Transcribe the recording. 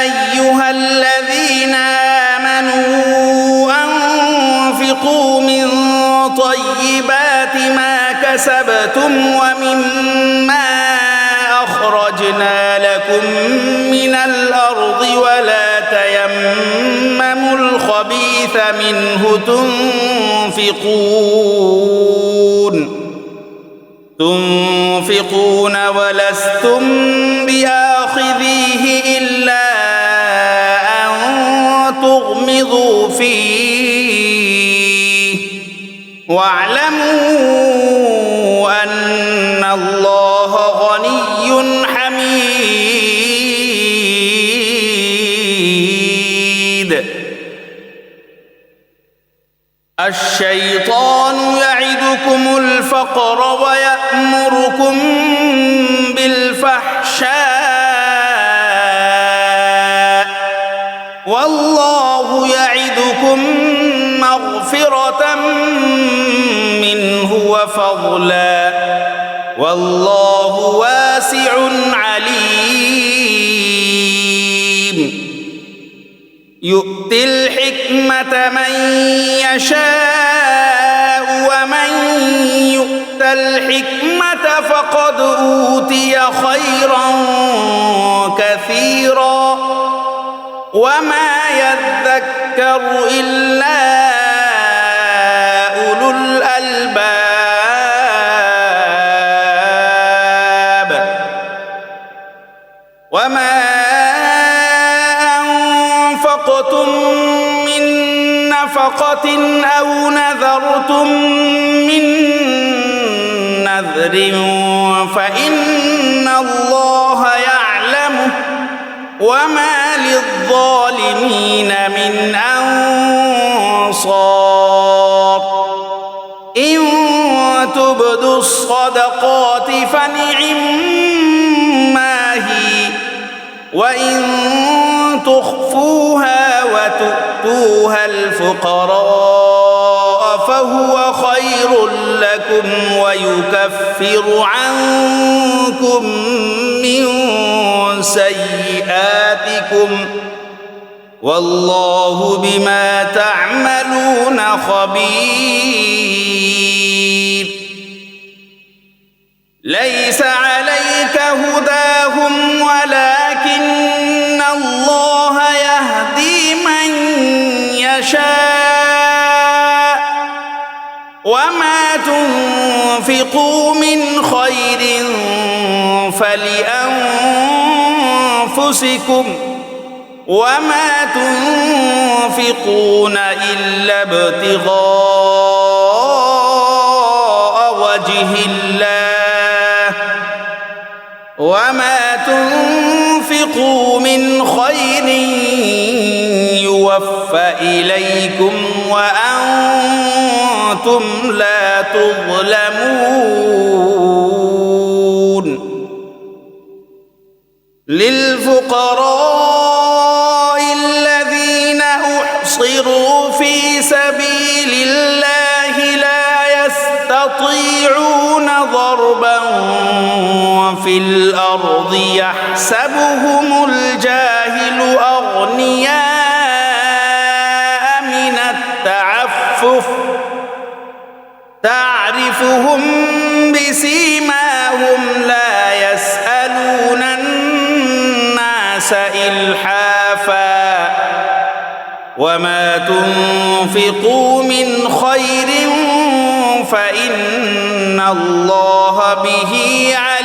أيها الذين آمنوا أنفقوا من طيبات ما كسبتم ومما أخرجنا لكم من الأرض ولا تيمموا الخبيث منه تنفقون ولستم بآخذيه إلا أن تغمضوا فيه واعلموا أن الله غني حميد. الشيطان يعدكم الفقر ويأمركم بالفحشاء والله يعدكم مغفرة منه وفضلا والله واسع عليم. يؤتي الحكمة من يشاء ومن يؤت الحكمة فقد أوتي خيرا كثيرا وما يذكر إلا أولو الألباب. وما أنفقتم من نفقة أو نذرتم من نذر فإن الله يعلمه وما للظالمين من أنصار. إن تبدوا الصدقات فنعما هي وإن تخفوها وتؤتوها الفقراء فهو خير لكم ويكفر عنكم من سيئاتكم والله بما تعملون خبير. ليس عليك هداهم ولكن الله يهدي من يشاء وما تنفقوا من خير فلأنفسكم وما تنفقون إلا ابتغاء وجه الله وما تنفقوا من خير يوفى إليكم وأنتم لا تظلمون. للفقراء الذين أحصروا في سبيل الله لا يستطيعون ضربا في الأرض يحسبهم الجاهل أغنياء من التعفف تعرفهم بسيماهم لا يسألون الناس إلحافا وما تنفقوا من خير فإن الله به عليم.